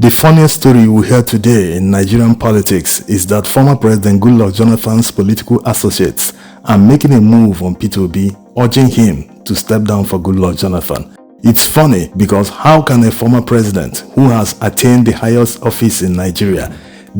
The funniest story you will hear today in Nigerian politics is that former President Goodluck Jonathan's political associates are making a move on Peter Obi, urging him to step down for Goodluck Jonathan. It's funny because how can a former president who has attained the highest office in Nigeria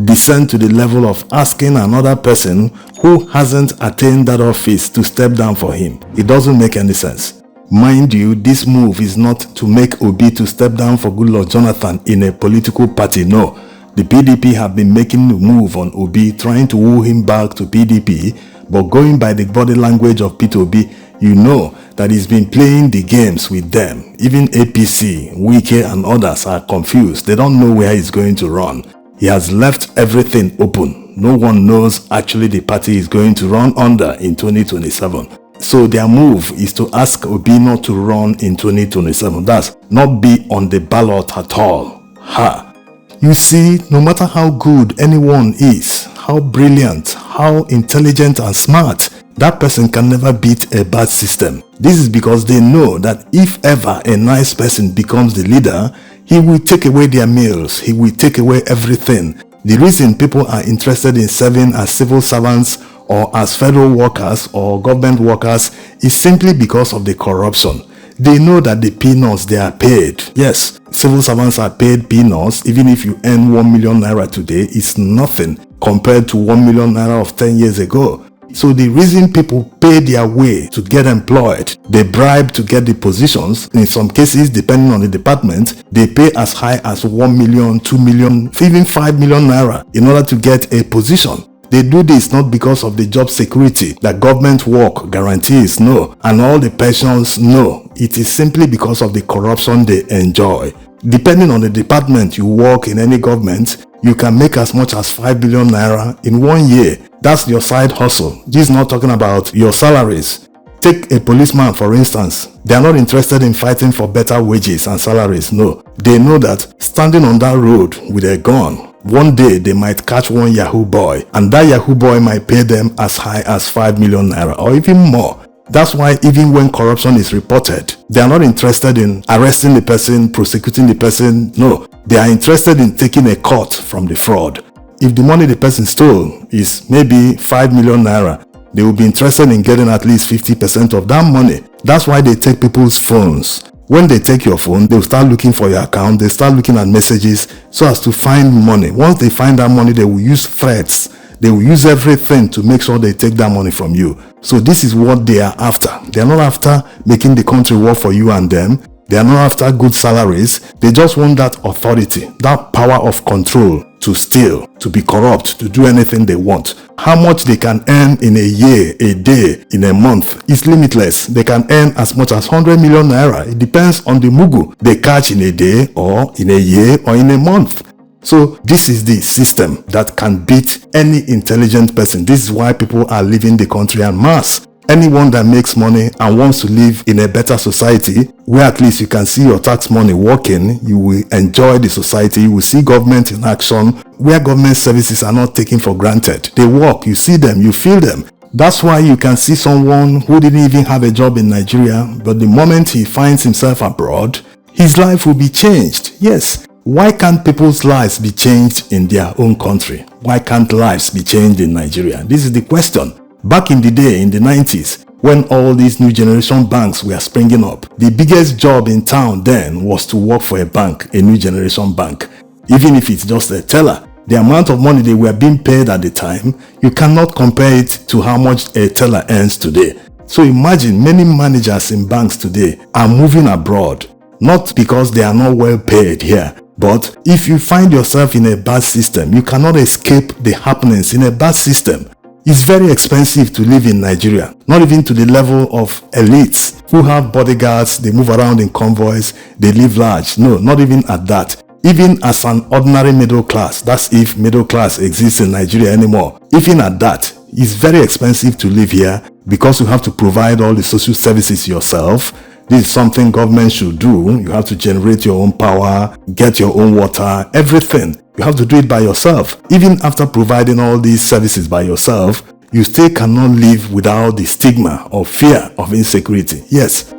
descend to the level of asking another person who hasn't attained that office to step down for him? It doesn't make any sense. Mind you, this move is not to make Obi to step down for Goodluck Jonathan in a political party, no. The PDP have been making the move on Obi, trying to woo him back to PDP, but going by the body language of Peter Obi, you know that he's been playing the games with them. Even APC, Wike and others are confused. They don't know where he's going to run. He has left everything open. No one knows actually the party is going to run under in 2027. So their move is to ask Obi not to run in 2027. That's not be on the ballot at all. Ha! You see, no matter how good anyone is, how brilliant, how intelligent and smart, that person can never beat a bad system. This is because they know that if ever a nice person becomes the leader, he will take away their meals, he will take away everything. The reason people are interested in serving as civil servants or as federal workers or government workers is simply because of the corruption. They know that the peanuts they are paid. Yes, civil servants are paid peanuts. Even if you earn 1 million naira today, it's nothing compared to 1 million naira of 10 years ago. So the reason people pay their way to get employed, they bribe to get the positions. In some cases, depending on the department, they pay as high as 1 million, 2 million, even 5 million naira in order to get a position. They do this not because of the job security that government work guarantees, no, and all the pensions, no. It is simply because of the corruption they enjoy. Depending on the department you work in any government, you can make as much as 5 billion naira in 1 year. That's your side hustle. This is not talking about your salaries. Take a policeman, for instance. They are not interested in fighting for better wages and salaries, no. They know that standing on that road with a gun, one day they might catch one Yahoo boy, and that Yahoo boy might pay them as high as 5 million naira or even more. That's why even when corruption is reported, they are not interested in arresting the person, prosecuting the person. No, they are interested in taking a cut from the fraud. If the money the person stole is maybe 5 million naira, they will be interested in getting at least 50% of that money. That's why they take people's phones. When they take your phone, they'll start looking for your account. They start looking at messages so as to find money. Once they find that money, they will use threats. They will use everything to make sure they take that money from you. So this is what they are after. They are not after making the country work for you and them. They are not after good salaries. They just want that authority, that power of control to steal, to be corrupt, to do anything they want. How much they can earn in a year, a day, in a month is limitless. They can earn as much as 100 million naira. It depends on the mugu they catch in a day or in a year or in a month. So this is the system that can beat any intelligent person. This is why people are leaving the country en masse. Anyone that makes money and wants to live in a better society, where at least you can see your tax money working, you will enjoy the society, you will see government in action, where government services are not taken for granted. They work, you see them, you feel them. That's why you can see someone who didn't even have a job in Nigeria, but the moment he finds himself abroad, his life will be changed. Yes. Why can't people's lives be changed in their own country? Why can't lives be changed in Nigeria? This is the question. Back in the day, in the 90s, when all these new generation banks were springing up, the biggest job in town then was to work for a bank, a new generation bank. Even if it's just a teller, the amount of money they were being paid at the time, you cannot compare it to how much a teller earns today. So imagine many managers in banks today are moving abroad, not because they are not well paid here, but if you find yourself in a bad system, you cannot escape the happenings in a bad system. It's very expensive to live in Nigeria, not even to the level of elites who have bodyguards, they move around in convoys, they live large. No, not even at that. Even as an ordinary middle class, that's if middle class exists in Nigeria anymore, even at that, it's very expensive to live here because you have to provide all the social services yourself. This is something government should do. You have to generate your own power, get your own water, everything. You have to do it by yourself. Even after providing all these services by yourself, you still cannot live without the stigma or fear of insecurity. Yes.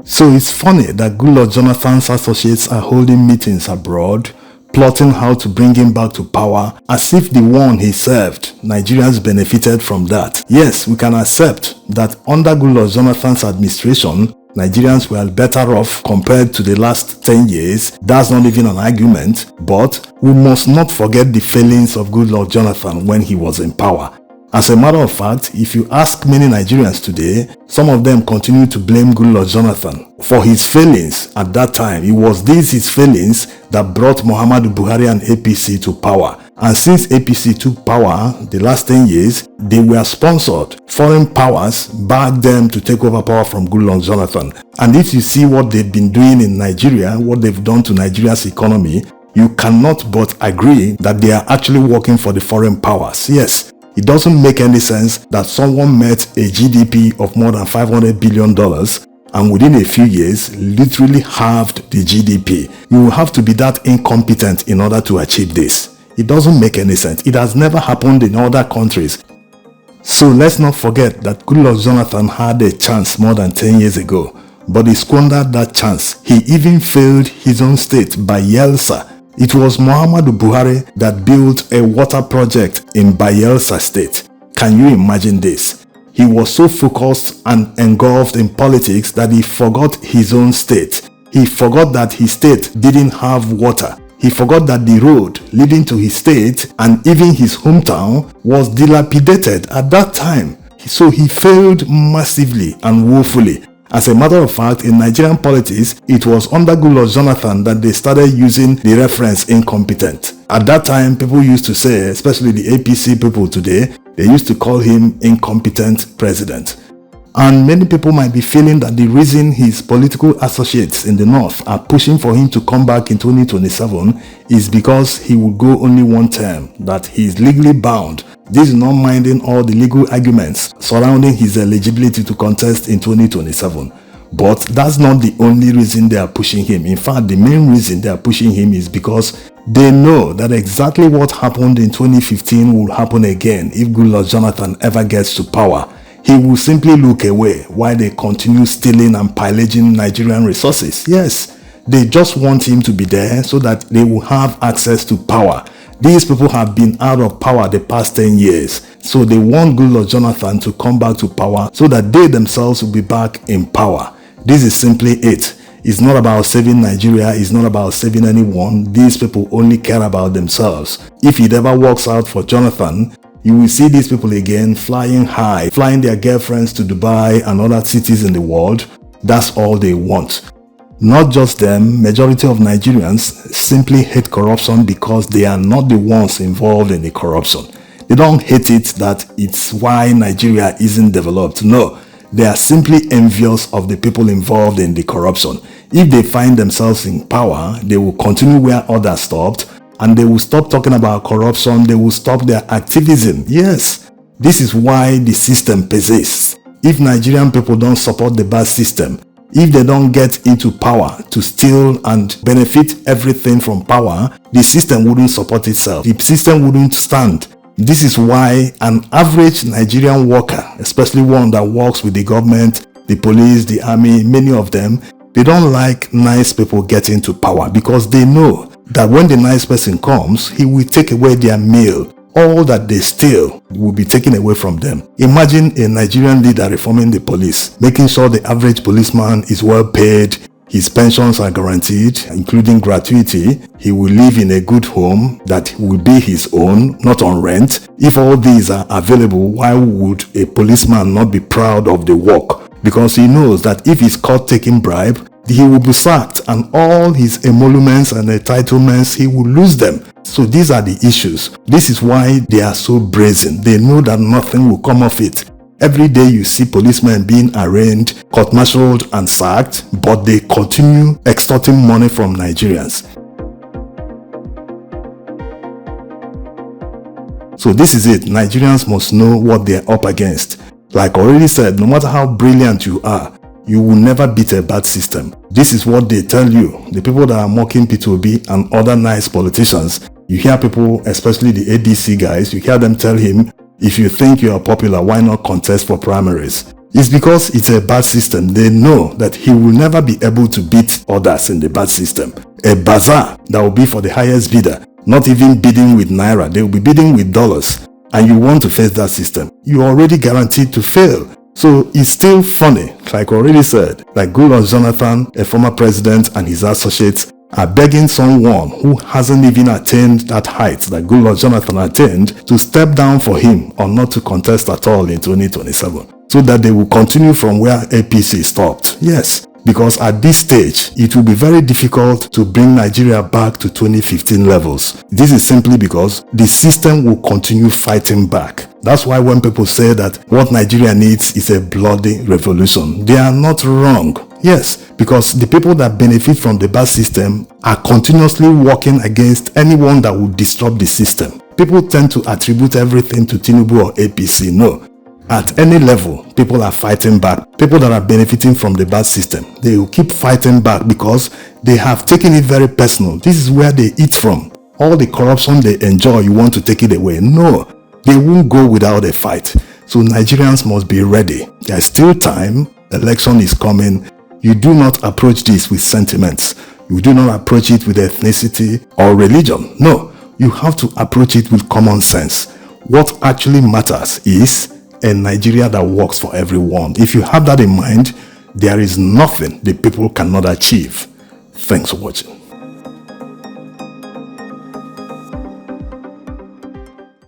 So it's funny that Goodluck Jonathan's associates are holding meetings abroad, plotting how to bring him back to power, as if the one he served, Nigerians benefited from that. Yes, we can accept that under Goodluck Jonathan's administration, Nigerians were better off compared to the last 10 years. That's not even an argument, but we must not forget the failings of Goodluck Jonathan when he was in power. As a matter of fact, if you ask many Nigerians today, some of them continue to blame Goodluck Jonathan for his failings at that time. It was his failings that brought Muhammadu Buhari and APC to power. And since APC took power the last 10 years, they were sponsored. Foreign powers backed them to take over power from Goodluck Jonathan. And if you see what they've been doing in Nigeria, what they've done to Nigeria's economy, you cannot but agree that they are actually working for the foreign powers. Yes. It doesn't make any sense that someone met a GDP of more than $500 billion and within a few years literally halved the GDP. You will have to be that incompetent in order to achieve this. It doesn't make any sense. It has never happened in other countries. So let's not forget that Goodluck Jonathan had a chance more than 10 years ago, but he squandered that chance. He even failed his own state, Bayelsa. It was Muhammadu Buhari that built a water project in Bayelsa state. Can you imagine this? He was so focused and engulfed in politics that he forgot his own state. He forgot that his state didn't have water. He forgot that the road leading to his state and even his hometown was dilapidated at that time. So he failed massively and woefully. As a matter of fact, in Nigerian politics, it was under Goodluck Jonathan that they started using the reference incompetent. At that time, people used to say, especially the APC people today, they used to call him incompetent president. And many people might be feeling that the reason his political associates in the north are pushing for him to come back in 2027 is because he will go only one term, that he is legally bound. This is not minding all the legal arguments surrounding his eligibility to contest in 2027. But that's not the only reason they are pushing him. In fact, the main reason they are pushing him is because they know that exactly what happened in 2015 will happen again if Goodluck Jonathan ever gets to power. He will simply look away while they continue stealing and pillaging Nigerian resources. Yes, they just want him to be there so that they will have access to power. These people have been out of power the past 10 years. So they want Goodluck Jonathan to come back to power so that they themselves will be back in power. This is simply it. It's not about saving Nigeria. It's not about saving anyone. These people only care about themselves. If it ever works out for Jonathan, you will see these people again flying high, flying their girlfriends to Dubai and other cities in the world. That's all they want. Not just them, majority of Nigerians simply hate corruption because they are not the ones involved in the corruption. They don't hate it that it's why Nigeria isn't developed. No, they are simply envious of the people involved in the corruption. If they find themselves in power, they will continue where others stopped, and they will stop talking about corruption. They will stop their activism. Yes, this is why the system persists. If Nigerian people don't support the bad system, if they don't get into power to steal and benefit everything from power, the system wouldn't support itself. The system wouldn't stand. This is why an average Nigerian worker, especially one that works with the government, the police, the army, many of them, they don't like nice people getting to power because they know that when the nice person comes, he will take away their meal. All that they steal will be taken away from them. Imagine a Nigerian leader reforming the police, making sure the average policeman is well paid, his pensions are guaranteed, including gratuity. He will live in a good home that will be his own, not on rent. If all these are available, why would a policeman not be proud of the work? Because he knows that if he's caught taking bribe, he will be sacked and all his emoluments and entitlements, he will lose them. So these are the issues. This is why they are so brazen. They know that nothing will come of it. Every day you see policemen being arraigned, court-martialed and sacked, but they continue extorting money from Nigerians. So this is it. Nigerians must know what they're up against. Like I already said, no matter how brilliant you are, you will never beat a bad system. This is what they tell you. The people that are mocking P2B and other nice politicians, you hear people, especially the ADC guys, you hear them tell him, if you think you are popular, why not contest for primaries? It's because it's a bad system. They know that he will never be able to beat others in the bad system. A bazaar that will be for the highest bidder, not even bidding with naira, they will be bidding with dollars. And you want to face that system, you're already guaranteed to fail. So it's still funny, like I already said, like Goodluck Jonathan, a former president, and his associates are begging someone who hasn't even attained that height that Goodluck Jonathan attained to step down for him or not to contest at all in 2027, so that they will continue from where APC stopped. Yes, because at this stage, it will be very difficult to bring Nigeria back to 2015 levels. This is simply because the system will continue fighting back. That's why when people say that what Nigeria needs is a bloody revolution, they are not wrong. Yes, because the people that benefit from the bad system are continuously working against anyone that will disrupt the system. People tend to attribute everything to Tinubu or APC. No. At any level, people are fighting back. People that are benefiting from the bad system, they will keep fighting back because they have taken it very personal. This is where they eat from. All the corruption they enjoy, you want to take it away. No, they won't go without a fight. So Nigerians must be ready. There's still time. Election is coming. You do not approach this with sentiments. You do not approach it with ethnicity or religion. No, you have to approach it with common sense. What actually matters is a Nigeria that works for everyone. If you have that in mind, there is nothing the people cannot achieve. Thanks for watching.